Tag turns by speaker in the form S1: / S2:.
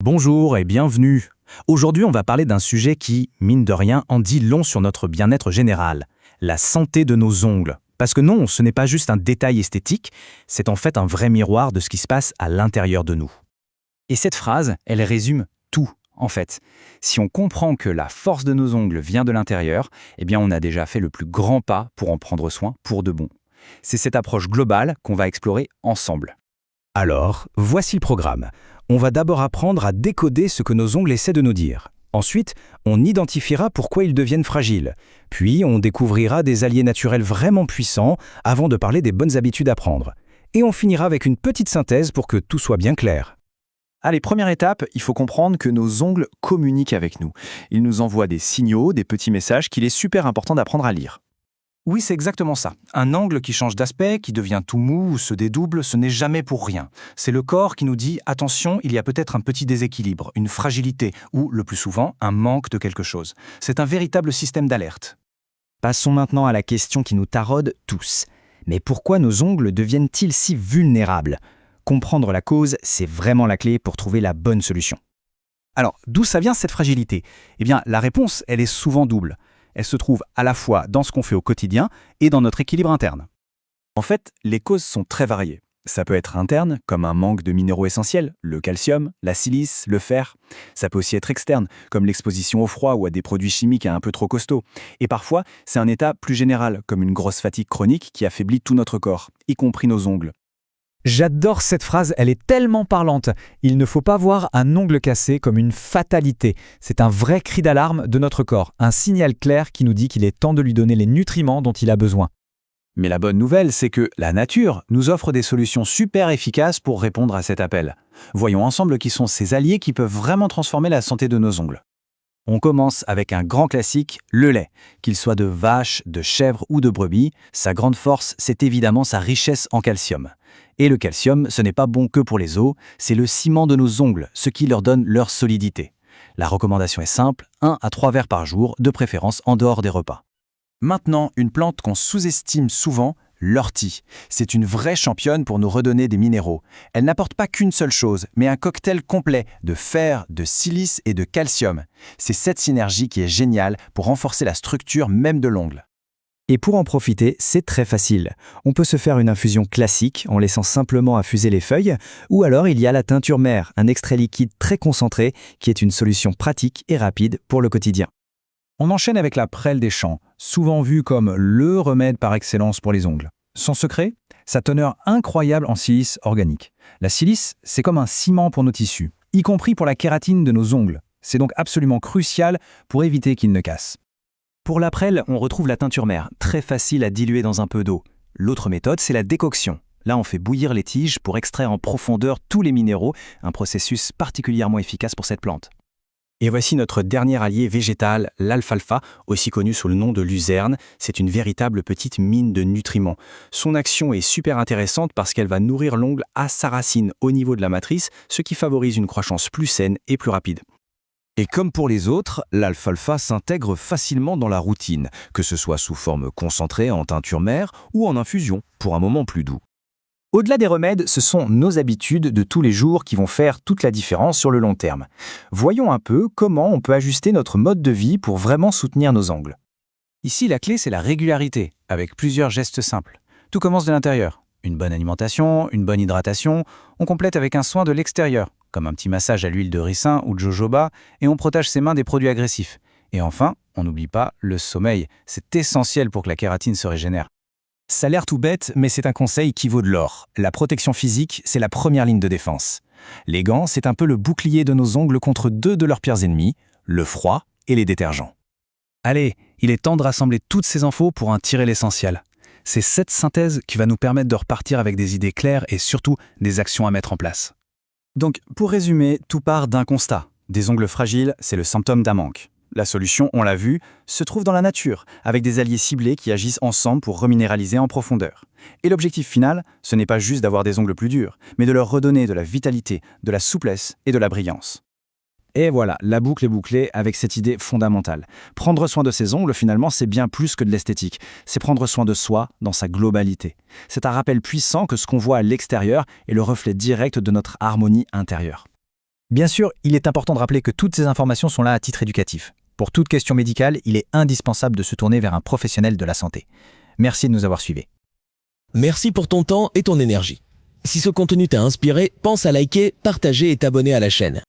S1: Bonjour et bienvenue. Aujourd'hui, on va parler d'un sujet qui, mine de rien, en dit long sur notre bien-être général, la santé de nos ongles. Parce que non, ce n'est pas juste un détail esthétique, c'est en fait un vrai miroir de ce qui se passe à l'intérieur de nous.
S2: Et cette phrase, elle résume tout, en fait. Si on comprend que la force de nos ongles vient de l'intérieur, eh bien on a déjà fait le plus grand pas pour en prendre soin pour de bon. C'est cette approche globale qu'on va explorer ensemble.
S1: Alors, voici le programme. On va d'abord apprendre à décoder ce que nos ongles essaient de nous dire. Ensuite, on identifiera pourquoi ils deviennent fragiles. Puis, on découvrira des alliés naturels vraiment puissants avant de parler des bonnes habitudes à prendre. Et on finira avec une petite synthèse pour que tout soit bien clair.
S2: Allez, première étape, il faut comprendre que nos ongles communiquent avec nous. Ils nous envoient des signaux, des petits messages qu'il est super important d'apprendre à lire.
S1: Oui, c'est exactement ça. Un angle qui change d'aspect, qui devient tout mou ou se dédouble, ce n'est jamais pour rien. C'est le corps qui nous dit « attention, il y a peut-être un petit déséquilibre, une fragilité ou, le plus souvent, un manque de quelque chose ». C'est un véritable système d'alerte.
S3: Passons maintenant à la question qui nous taraude tous. Mais pourquoi nos ongles deviennent-ils si vulnérables ? Comprendre la cause, c'est vraiment la clé pour trouver la bonne solution.
S1: Alors, d'où ça vient cette fragilité ? Eh bien, la réponse, elle est souvent double. Elle se trouve à la fois dans ce qu'on fait au quotidien et dans notre équilibre interne.
S2: En fait, les causes sont très variées. Ça peut être interne, comme un manque de minéraux essentiels, le calcium, la silice, le fer. Ça peut aussi être externe, comme l'exposition au froid ou à des produits chimiques un peu trop costauds. Et parfois, c'est un état plus général, comme une grosse fatigue chronique qui affaiblit tout notre corps, y compris nos ongles.
S3: J'adore cette phrase, elle est tellement parlante. Il ne faut pas voir un ongle cassé comme une fatalité. C'est un vrai cri d'alarme de notre corps, un signal clair qui nous dit qu'il est temps de lui donner les nutriments dont il a besoin.
S2: Mais la bonne nouvelle, c'est que la nature nous offre des solutions super efficaces pour répondre à cet appel. Voyons ensemble qui sont ces alliés qui peuvent vraiment transformer la santé de nos ongles. On commence avec un grand classique, le lait. Qu'il soit de vache, de chèvre ou de brebis, sa grande force, c'est évidemment sa richesse en calcium. Et le calcium, ce n'est pas bon que pour les os, c'est le ciment de nos ongles, ce qui leur donne leur solidité. La recommandation est simple, 1 à 3 verres par jour, de préférence en dehors des repas. Maintenant, une plante qu'on sous-estime souvent, l'ortie. C'est une vraie championne pour nous redonner des minéraux. Elle n'apporte pas qu'une seule chose, mais un cocktail complet de fer, de silice et de calcium. C'est cette synergie qui est géniale pour renforcer la structure même de l'ongle.
S3: Et pour en profiter, c'est très facile. On peut se faire une infusion classique en laissant simplement infuser les feuilles, ou alors il y a la teinture mère, un extrait liquide très concentré qui est une solution pratique et rapide pour le quotidien.
S1: On enchaîne avec la prêle des champs, souvent vue comme le remède par excellence pour les ongles. Son secret ? Sa teneur incroyable en silice organique. La silice, c'est comme un ciment pour nos tissus, y compris pour la kératine de nos ongles. C'est donc absolument crucial pour éviter qu'ils ne cassent. Pour la prêle, on retrouve la teinture mère, très facile à diluer dans un peu d'eau. L'autre méthode, c'est la décoction. Là, on fait bouillir les tiges pour extraire en profondeur tous les minéraux, un processus particulièrement efficace pour cette plante. Et voici notre dernier allié végétal, l'alfalfa, aussi connu sous le nom de luzerne. C'est une véritable petite mine de nutriments. Son action est super intéressante parce qu'elle va nourrir l'ongle à sa racine au niveau de la matrice, ce qui favorise une croissance plus saine et plus rapide. Et comme pour les autres, l'alfalfa s'intègre facilement dans la routine, que ce soit sous forme concentrée en teinture mère ou en infusion, pour un moment plus doux. Au-delà des remèdes, ce sont nos habitudes de tous les jours qui vont faire toute la différence sur le long terme. Voyons un peu comment on peut ajuster notre mode de vie pour vraiment soutenir nos ongles. Ici, la clé, c'est la régularité, avec plusieurs gestes simples. Tout commence de l'intérieur. Une bonne alimentation, une bonne hydratation, on complète avec un soin de l'extérieur, comme un petit massage à l'huile de ricin ou de jojoba, et on protège ses mains des produits agressifs. Et enfin, on n'oublie pas le sommeil. C'est essentiel pour que la kératine se régénère. Ça a l'air tout bête, mais c'est un conseil qui vaut de l'or. La protection physique, c'est la première ligne de défense. Les gants, c'est un peu le bouclier de nos ongles contre deux de leurs pires ennemis, le froid et les détergents. Allez, il est temps de rassembler toutes ces infos pour en tirer l'essentiel. C'est cette synthèse qui va nous permettre de repartir avec des idées claires et surtout des actions à mettre en place. Donc, pour résumer, tout part d'un constat. Des ongles fragiles, c'est le symptôme d'un manque. La solution, on l'a vu, se trouve dans la nature, avec des alliés ciblés qui agissent ensemble pour reminéraliser en profondeur. Et l'objectif final, ce n'est pas juste d'avoir des ongles plus durs, mais de leur redonner de la vitalité, de la souplesse et de la brillance. Et voilà, la boucle est bouclée avec cette idée fondamentale. Prendre soin de ses ongles, finalement, c'est bien plus que de l'esthétique. C'est prendre soin de soi dans sa globalité. C'est un rappel puissant que ce qu'on voit à l'extérieur est le reflet direct de notre harmonie intérieure. Bien sûr, il est important de rappeler que toutes ces informations sont là à titre éducatif. Pour toute question médicale, il est indispensable de se tourner vers un professionnel de la santé. Merci de nous avoir suivis.
S4: Merci pour ton temps et ton énergie. Si ce contenu t'a inspiré, pense à liker, partager et t'abonner à la chaîne.